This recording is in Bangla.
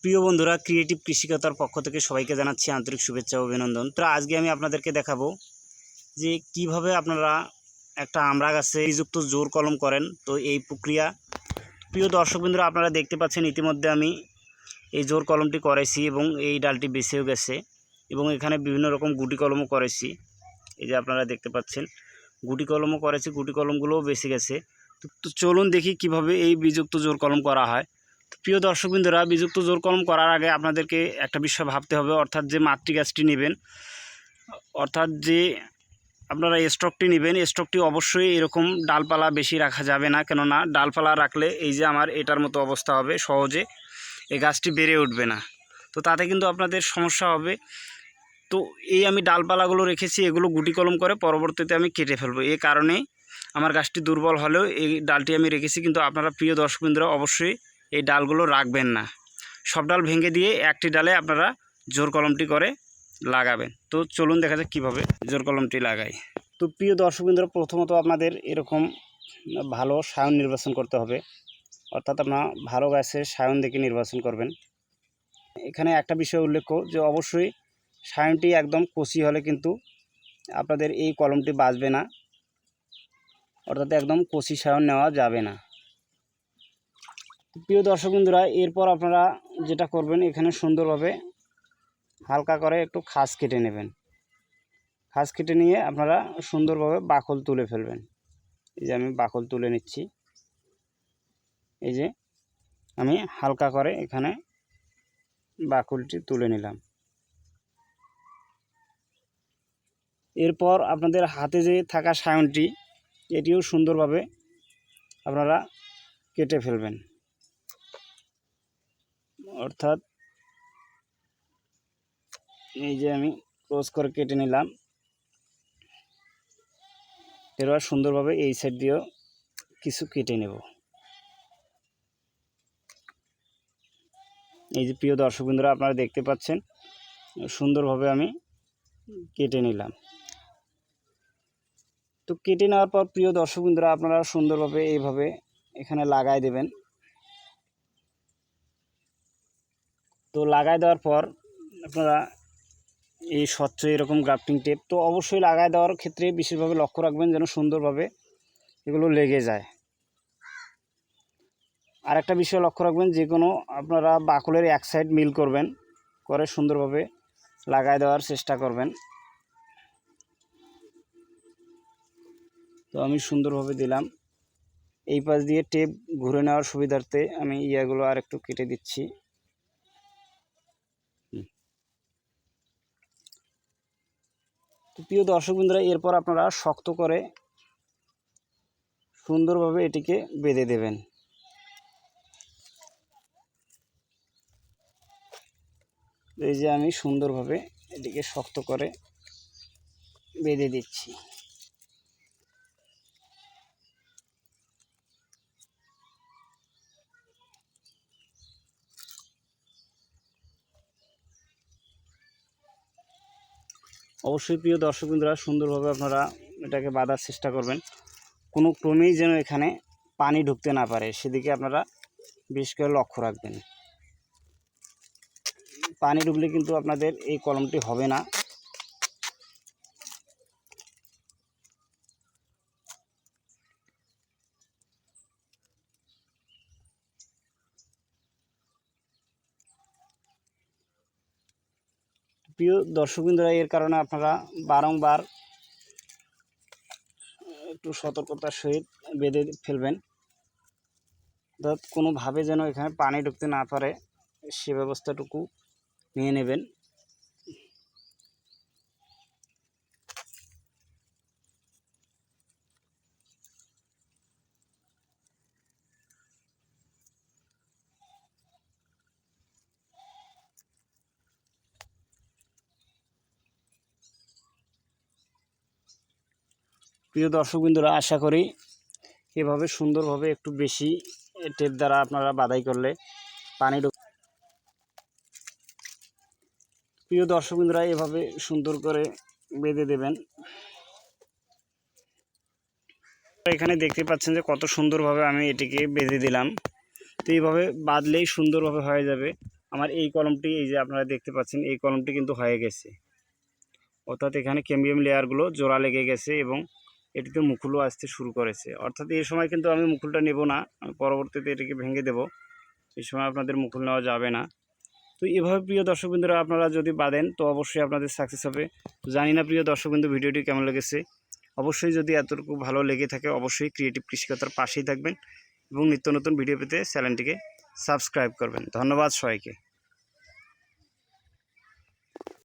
প্রিয় বন্ধুরা, ক্রিয়েটিভ কৃষিকতার পক্ষ থেকে সবাইকে জানাচ্ছি আন্তরিক শুভেচ্ছা ও অভিনন্দন। তো আজকে আমি আপনাদেরকে দেখাবো যে কিভাবে আপনারা একটা আমড়া গাছে যুক্ত জোর কলম করেন। তো এই প্রক্রিয়া, প্রিয় দর্শক বন্ধুরা, আপনারা দেখতে পাচ্ছেন ইতিমধ্যে আমি এই জোর কলমটি করেছি এবং এই ডালটি বেঁচেও গেছে এবং এখানে বিভিন্ন রকম গুটি কলমও করেছি। এই যে আপনারা দেখতে পাচ্ছেন গুটি কলমও করেছি, গুটি কলমগুলোও বেঁচে গেছে। তো চলুন দেখি কিভাবে এই বিযুক্ত জোর কলম করা হয়। প্রিয় দর্শকবৃন্দরা, বিযুক্ত জোর কলম করার আগে আপনাদেরকে একটা বিষয় ভাবতে হবে, অর্থাৎ যে মাতৃ গাছটি নেবেন, অর্থাৎ যে আপনারা স্টকটি নেবেন, স্টকটি অবশ্যই এরকম ডালপালা বেশি রাখা যাবে না। কেননা ডালপালা রাখলে এই যে আমার এটার মতো অবস্থা হবে, সহজে এই গাছটি বেড়ে উঠবে না। তো তাতে কিন্তু আপনাদের সমস্যা হবে। তো এই আমি ডালপালাগুলো রেখেছি, এগুলো গুটি কলম করে পরবর্তীতে আমি কেটে ফেলবো। এই কারণেই আমার গাছটি দুর্বল হলেও এই ডালটি আমি রেখেছি। কিন্তু আপনারা প্রিয় দর্শকবৃন্দরা অবশ্যই এই ডালগুলো রাখবেন না, সব ডাল ভেঙে দিয়ে একটি ডালে আপনারা জোর কলমটি করে লাগাবেন। তো চলুন দেখা যাক কীভাবে জোর কলমটি লাগাই। তো প্রিয় দর্শকবৃন্দরা, প্রথমত আপনাদের এরকম ভালো সায়ন নির্বাচন করতে হবে, অর্থাৎ আপনারা ভালো গাছের সায়ন দেখে নির্বাচন করবেন। এখানে একটা বিষয় উল্লেখ্য যে অবশ্যই সায়নটি একদম কচি হলে কিন্তু আপনাদের এই কলমটি বাঁচবে না, অর্থাৎ একদম কচি সায়ন নেওয়া যাবে না। প্রিয় দর্শক বন্ধুরা, এরপর আপনারা যেটা করবেন, এখানে সুন্দরভাবে হালকা করে একটু খাস কেটে নেবেন। খাস কেটে নিয়ে আপনারা সুন্দরভাবে বাকল তুলে ফেলবেন। এই যে আমি বাকল তুলে নিচ্ছি। এই যে আমি হালকা করে এখানে বাকলটি তুলে নিলাম। এরপর আপনাদের হাতে যে থাকা সায়নটি, এটিও সুন্দরভাবে আপনারা কেটে ফেলবেন, অর্থাৎ এই যে আমি ক্রস করে কেটে নিলাম। এবার সুন্দরভাবে এই সাইড দিয়েও কিছু কেটে নেব। এই যে প্রিয় দর্শক বন্ধুরা, আপনারা দেখতে পাচ্ছেন সুন্দরভাবে আমি কেটে নিলাম। তো কেটে নেওয়ার পর প্রিয় দর্শক বন্ধুরা, আপনারা সুন্দরভাবে এইভাবে এখানে লাগাই দেবেন। তো লাগাই দেওয়ার পর আপনারা এই স্বচ্ছ এরকম গ্রাফটিং টেপ তো অবশ্যই লাগাই দেওয়ার ক্ষেত্রে বিশেষভাবে লক্ষ্য রাখবেন যেন সুন্দরভাবে এগুলো লেগে যায়। আর একটা বিষয় লক্ষ্য রাখবেন, যে কোনো আপনারা বাকলের এক সাইড মিল করবেন, করে সুন্দরভাবে লাগাই দেওয়ার চেষ্টা করবেন। তো আমি সুন্দরভাবে দিলাম। এই পাশ দিয়ে টেপ ঘুরে নেওয়ার সুবিধার্থে আমি ইয়াগুলো আর একটু কেটে দিচ্ছি। তো প্রিয় দর্শক বন্ধুরা, এরপর আপনারা শক্ত করে সুন্দরভাবে এটিকে বেঁধে দেবেন। এই যে আমি সুন্দরভাবে এটিকে শক্ত করে বেঁধে দিচ্ছি। অবশ্যই প্রিয় দর্শক বন্ধুরা, সুন্দরভাবে আপনারা এটাকে বাঁধার চেষ্টা করবেন। কোনো ক্রমেই যেন এখানে পানি ঢুকতে না পারে, সেদিকে আপনারা বিশেষ করে লক্ষ্য রাখবেন। পানি ঢুকলে কিন্তু আপনাদের এই কলমটি হবে না। প্রিয় দর্শকবৃন্দরা, এর কারণে আপনারা বারংবার একটু সতর্কতার সহিত বেঁধে ফেলবেন, অর্থাৎ কোনোভাবে যেন এখানে পানি ঢুকতে না পারে সে ব্যবস্থাটুকু নিয়ে নেবেন। প্রিয় দর্শকবৃন্দরা, আশা করি এভাবে সুন্দরভাবে একটু বেশি টেপ দ্বারা আপনারা বাঁধাই করলে পানি প্রিয় দর্শকবৃন্দরা, এভাবে সুন্দর করে বেঁধে দেবেন। এখানে দেখতে পাচ্ছেন যে কত সুন্দরভাবে আমি এটিকে বেঁধে দিলাম। তো এইভাবে বাঁধলেই সুন্দরভাবে হয়ে যাবে। আমার এই কলমটি, এই যে আপনারা দেখতে পাচ্ছেন, এই কলমটি কিন্তু হয়ে গেছে, অর্থাৎ এখানে ক্যাম্বিয়াম লেয়ারগুলো জোড়া লেগে গেছে এবং এটিতে মুকুলও আসতে শুরু করেছে। অর্থাৎ এই সময় কিন্তু আমি মুকুলটা নেব না, আমি পরবর্তীতে এটিকে ভেঙে দেব। এই সময় আপনাদের মুকুল নেওয়া যাবে না। তো এভাবে প্রিয় দর্শকবৃন্দরা আপনারা যদি বাঁধেন তো অবশ্যই আপনাদের সাকসেস হবে। তো জানি না প্রিয় দর্শকবৃন্দু ভিডিওটি কেমন লেগেছে, অবশ্যই যদি এতটুকু ভালো লেগে থাকে অবশ্যই ক্রিয়েটিভ কৃষিকতার পাশেই থাকবেন এবং নিত্য নতুন ভিডিও পেতে চ্যানেলটিকে সাবস্ক্রাইব করবেন। ধন্যবাদ সবাইকে।